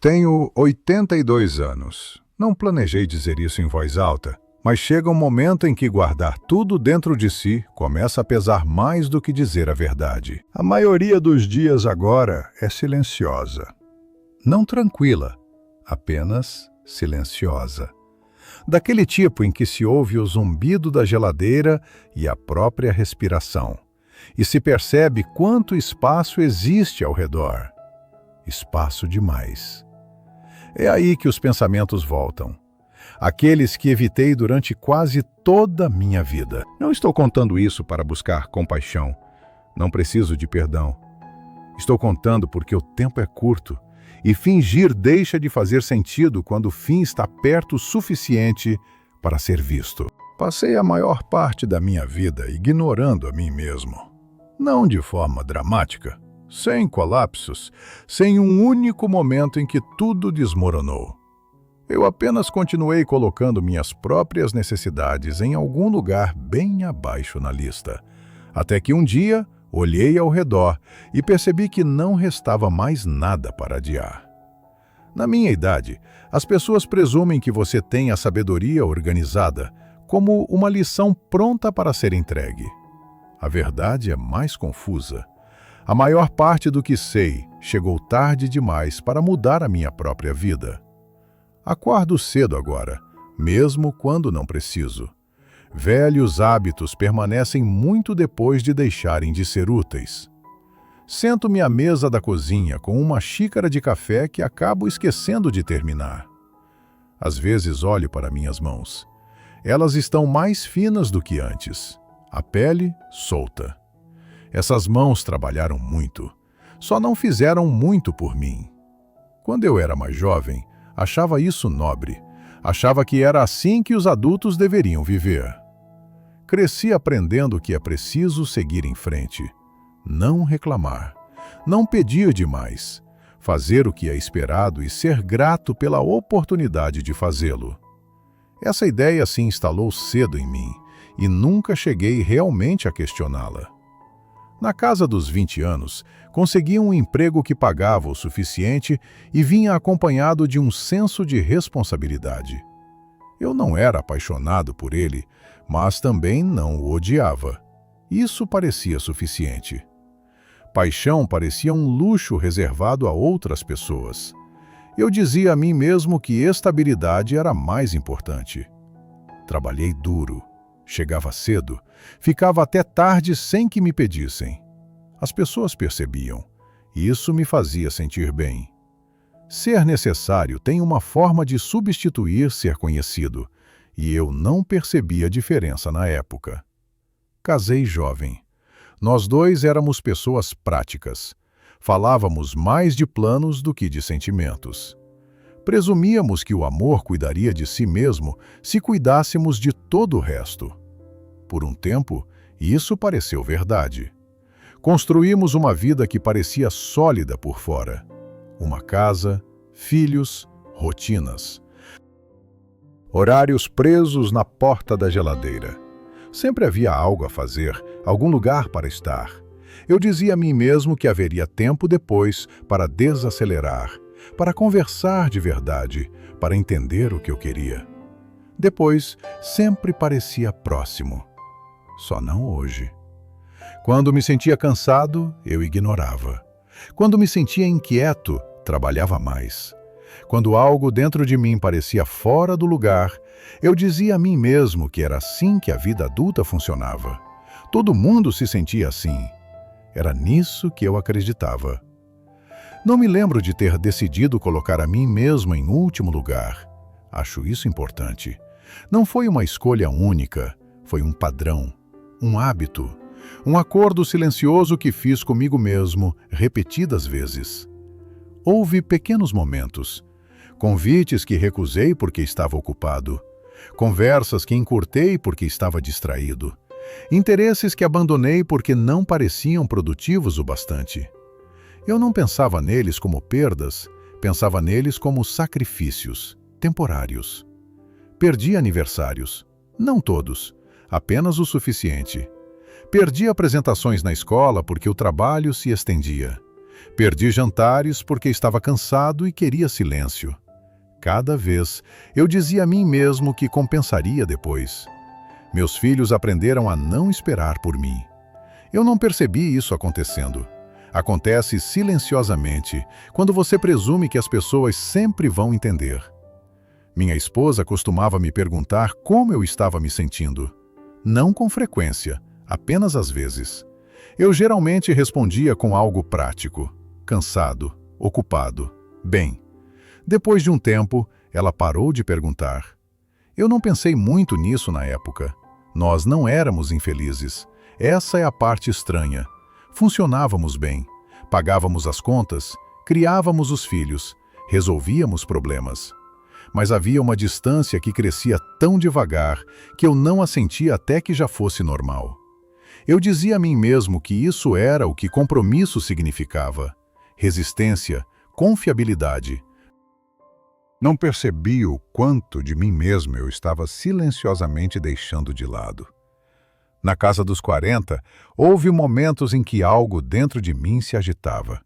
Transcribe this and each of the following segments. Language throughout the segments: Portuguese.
Tenho 82 anos. Não planejei dizer isso em voz alta, mas chega um momento em que guardar tudo dentro de si começa a pesar mais do que dizer a verdade. A maioria dos dias agora é silenciosa. Não tranquila, apenas silenciosa. Daquele tipo em que se ouve o zumbido da geladeira e a própria respiração, e se percebe quanto espaço existe ao redor. Espaço demais. É aí que os pensamentos voltam. Aqueles que evitei durante quase toda a minha vida. Não estou contando isso para buscar compaixão. Não preciso de perdão. Estou contando porque o tempo é curto e fingir deixa de fazer sentido quando o fim está perto o suficiente para ser visto. Passei a maior parte da minha vida ignorando a mim mesmo. Não de forma dramática, sem colapsos, sem um único momento em que tudo desmoronou. Eu apenas continuei colocando minhas próprias necessidades em algum lugar bem abaixo na lista, até que um dia olhei ao redor e percebi que não restava mais nada para adiar. Na minha idade, as pessoas presumem que você tem a sabedoria organizada como uma lição pronta para ser entregue. A verdade é mais confusa. A maior parte do que sei chegou tarde demais para mudar a minha própria vida. Acordo cedo agora, mesmo quando não preciso. Velhos hábitos permanecem muito depois de deixarem de ser úteis. Sento-me à mesa da cozinha com uma xícara de café que acabo esquecendo de terminar. Às vezes olho para minhas mãos. Elas estão mais finas do que antes. A pele solta. Essas mãos trabalharam muito. Só não fizeram muito por mim. Quando eu era mais jovem, achava isso nobre. Achava que era assim que os adultos deveriam viver. Cresci aprendendo que é preciso seguir em frente. Não reclamar. Não pedir demais. Fazer o que é esperado e ser grato pela oportunidade de fazê-lo. Essa ideia se instalou cedo em mim e nunca cheguei realmente a questioná-la. Na casa dos 20 anos, consegui um emprego que pagava o suficiente e vinha acompanhado de um senso de responsabilidade. Eu não era apaixonado por ele, mas também não o odiava. Isso parecia suficiente. Paixão parecia um luxo reservado a outras pessoas. Eu dizia a mim mesmo que estabilidade era mais importante. Trabalhei duro. Chegava cedo, ficava até tarde sem que me pedissem. As pessoas percebiam. Isso me fazia sentir bem. Ser necessário tem uma forma de substituir ser conhecido, e eu não percebi a diferença na época. Casei jovem. Nós dois éramos pessoas práticas. Falávamos mais de planos do que de sentimentos. Presumíamos que o amor cuidaria de si mesmo se cuidássemos de todo o resto. Por um tempo, isso pareceu verdade. Construímos uma vida que parecia sólida por fora. Uma casa, filhos, rotinas. Horários presos na porta da geladeira. Sempre havia algo a fazer, algum lugar para estar. Eu dizia a mim mesmo que haveria tempo depois para desacelerar, para conversar de verdade, para entender o que eu queria. Depois, sempre parecia próximo. Só não hoje. Quando me sentia cansado, eu ignorava. Quando me sentia inquieto, trabalhava mais. Quando algo dentro de mim parecia fora do lugar, eu dizia a mim mesmo que era assim que a vida adulta funcionava. Todo mundo se sentia assim. Era nisso que eu acreditava. Não me lembro de ter decidido colocar a mim mesmo em último lugar. Acho isso importante. Não foi uma escolha única, foi um padrão, um hábito, um acordo silencioso que fiz comigo mesmo repetidas vezes. Houve pequenos momentos, convites que recusei porque estava ocupado, conversas que encurtei porque estava distraído, interesses que abandonei porque não pareciam produtivos o bastante. Eu não pensava neles como perdas, pensava neles como sacrifícios, temporários. Perdi aniversários, não todos, apenas o suficiente. Perdi apresentações na escola porque o trabalho se estendia. Perdi jantares porque estava cansado e queria silêncio. Cada vez eu dizia a mim mesmo que compensaria depois. Meus filhos aprenderam a não esperar por mim. Eu não percebi isso acontecendo. Acontece silenciosamente, quando você presume que as pessoas sempre vão entender. Minha esposa costumava me perguntar como eu estava me sentindo. Não com frequência, apenas às vezes. Eu geralmente respondia com algo prático: cansado, ocupado, bem. Depois de um tempo, ela parou de perguntar. Eu não pensei muito nisso na época. Nós não éramos infelizes. Essa é a parte estranha. Funcionávamos bem, pagávamos as contas, criávamos os filhos, resolvíamos problemas. Mas havia uma distância que crescia tão devagar que eu não a sentia até que já fosse normal. Eu dizia a mim mesmo que isso era o que compromisso significava: resistência, confiabilidade. Não percebi o quanto de mim mesmo eu estava silenciosamente deixando de lado. Na casa dos 40, houve momentos em que algo dentro de mim se agitava.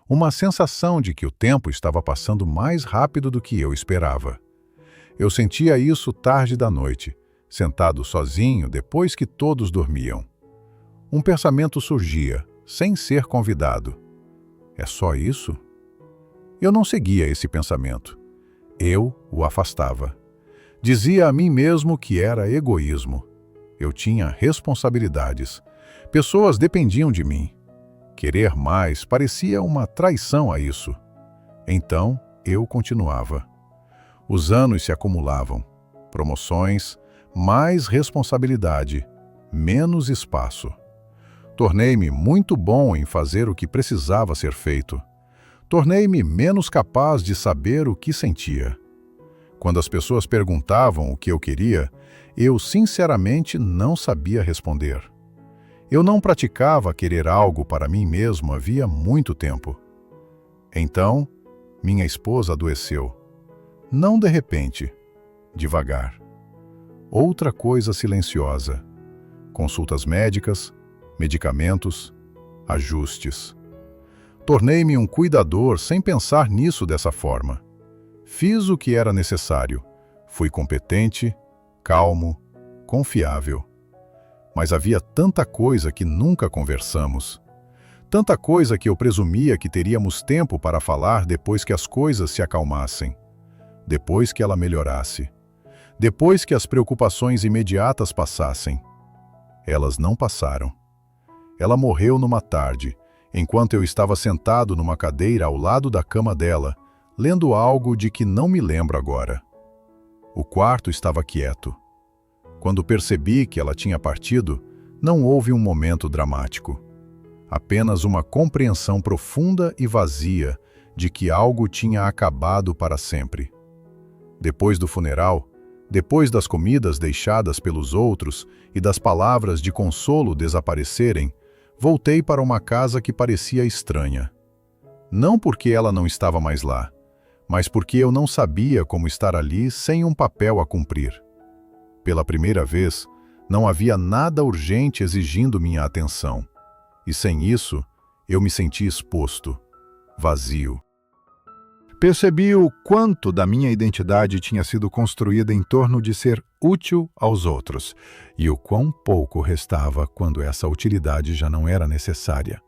Uma sensação de que o tempo estava passando mais rápido do que eu esperava. Eu sentia isso tarde da noite, sentado sozinho depois que todos dormiam. Um pensamento surgia, sem ser convidado. É só isso? Eu não seguia esse pensamento. Eu o afastava. Dizia a mim mesmo que era egoísmo. Eu tinha responsabilidades. Pessoas dependiam de mim. Querer mais parecia uma traição a isso. Então, eu continuava. Os anos se acumulavam. Promoções, mais responsabilidade, menos espaço. Tornei-me muito bom em fazer o que precisava ser feito. Tornei-me menos capaz de saber o que sentia. Quando as pessoas perguntavam o que eu queria, eu sinceramente não sabia responder. Eu não praticava querer algo para mim mesmo havia muito tempo. Então, minha esposa adoeceu. Não de repente, devagar. Outra coisa silenciosa. Consultas médicas, medicamentos, ajustes. Tornei-me um cuidador sem pensar nisso dessa forma. Fiz o que era necessário. Fui competente, calmo, confiável. Mas havia tanta coisa que nunca conversamos. Tanta coisa que eu presumia que teríamos tempo para falar depois que as coisas se acalmassem. Depois que ela melhorasse. Depois que as preocupações imediatas passassem. Elas não passaram. Ela morreu numa tarde, enquanto eu estava sentado numa cadeira ao lado da cama dela, lendo algo de que não me lembro agora. O quarto estava quieto. Quando percebi que ela tinha partido, não houve um momento dramático. Apenas uma compreensão profunda e vazia de que algo tinha acabado para sempre. Depois do funeral, depois das comidas deixadas pelos outros e das palavras de consolo desaparecerem, voltei para uma casa que parecia estranha. Não porque ela não estava mais lá, mas porque eu não sabia como estar ali sem um papel a cumprir. Pela primeira vez, não havia nada urgente exigindo minha atenção. E sem isso, eu me senti exposto, vazio. Percebi o quanto da minha identidade tinha sido construída em torno de ser útil aos outros, e o quão pouco restava quando essa utilidade já não era necessária.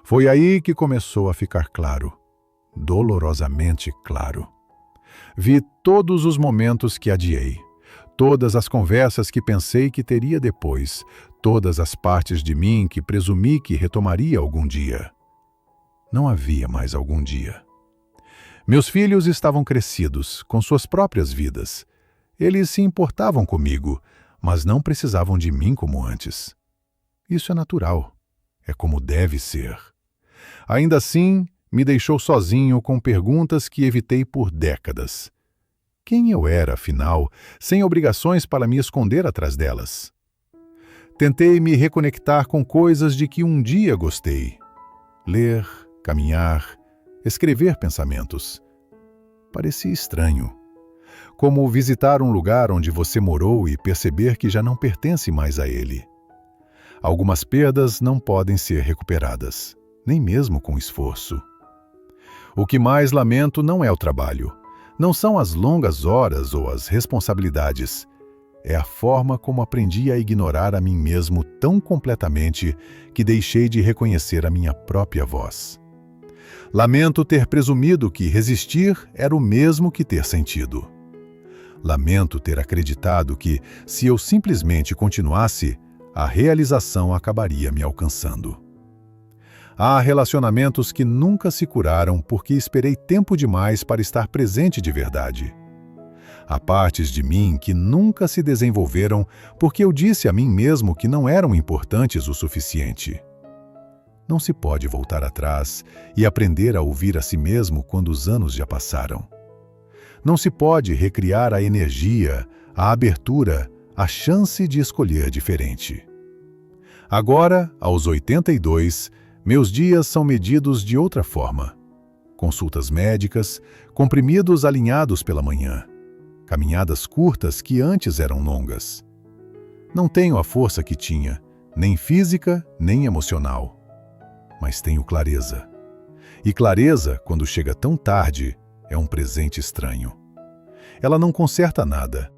Foi aí que começou a ficar claro, dolorosamente claro. Vi todos os momentos que adiei, todas as conversas que pensei que teria depois, todas as partes de mim que presumi que retomaria algum dia. Não havia mais algum dia. Meus filhos estavam crescidos, com suas próprias vidas. Eles se importavam comigo, mas não precisavam de mim como antes. Isso é natural. É como deve ser. Ainda assim, me deixou sozinho com perguntas que evitei por décadas. Quem eu era, afinal, sem obrigações para me esconder atrás delas? Tentei me reconectar com coisas de que um dia gostei. Ler, caminhar, escrever pensamentos. Parecia estranho. Como visitar um lugar onde você morou e perceber que já não pertence mais a ele. Algumas perdas não podem ser recuperadas, nem mesmo com esforço. O que mais lamento não é o trabalho, não são as longas horas ou as responsabilidades. É a forma como aprendi a ignorar a mim mesmo tão completamente que deixei de reconhecer a minha própria voz. Lamento ter presumido que resistir era o mesmo que ter sentido. Lamento ter acreditado que, se eu simplesmente continuasse, a realização acabaria me alcançando. Há relacionamentos que nunca se curaram porque esperei tempo demais para estar presente de verdade. Há partes de mim que nunca se desenvolveram porque eu disse a mim mesmo que não eram importantes o suficiente. Não se pode voltar atrás e aprender a ouvir a si mesmo quando os anos já passaram. Não se pode recriar a energia, a abertura, a chance de escolher diferente. Agora, aos 82, meus dias são medidos de outra forma. Consultas médicas, comprimidos alinhados pela manhã, caminhadas curtas que antes eram longas. Não tenho a força que tinha, nem física, nem emocional. Mas tenho clareza. E clareza, quando chega tão tarde, é um presente estranho. Ela não conserta nada.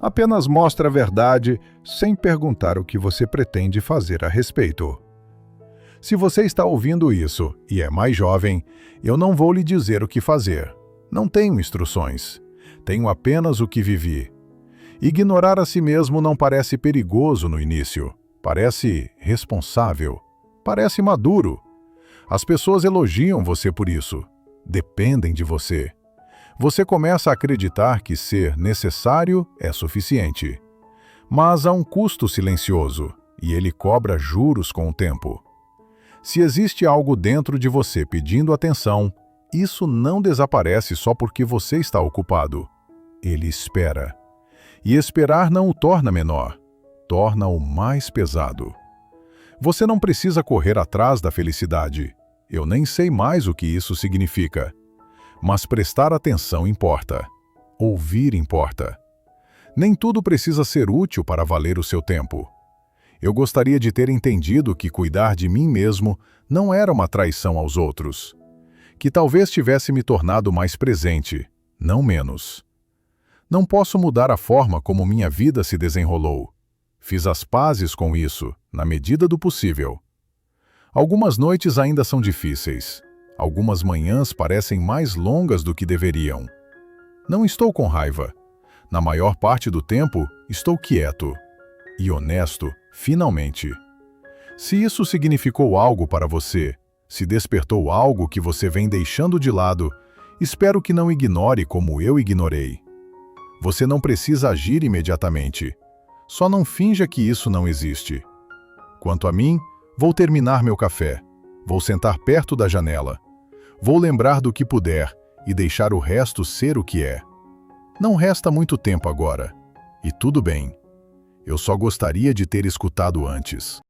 Apenas mostra a verdade sem perguntar o que você pretende fazer a respeito. Se você está ouvindo isso e é mais jovem, eu não vou lhe dizer o que fazer. Não tenho instruções. Tenho apenas o que vivi. Ignorar a si mesmo não parece perigoso no início. Parece responsável. Parece maduro. As pessoas elogiam você por isso. Dependem de você. Você começa a acreditar que ser necessário é suficiente. Mas há um custo silencioso, e ele cobra juros com o tempo. Se existe algo dentro de você pedindo atenção, isso não desaparece só porque você está ocupado. Ele espera. E esperar não o torna menor, torna-o mais pesado. Você não precisa correr atrás da felicidade. Eu nem sei mais o que isso significa. Mas prestar atenção importa. Ouvir importa. Nem tudo precisa ser útil para valer o seu tempo. Eu gostaria de ter entendido que cuidar de mim mesmo não era uma traição aos outros. Que talvez tivesse me tornado mais presente, não menos. Não posso mudar a forma como minha vida se desenrolou. Fiz as pazes com isso, na medida do possível. Algumas noites ainda são difíceis. Algumas manhãs parecem mais longas do que deveriam. Não estou com raiva. Na maior parte do tempo, estou quieto. E honesto, finalmente. Se isso significou algo para você, se despertou algo que você vem deixando de lado, espero que não ignore como eu ignorei. Você não precisa agir imediatamente. Só não finja que isso não existe. Quanto a mim, vou terminar meu café. Vou sentar perto da janela. Vou lembrar do que puder e deixar o resto ser o que é. Não resta muito tempo agora. E tudo bem. Eu só gostaria de ter escutado antes.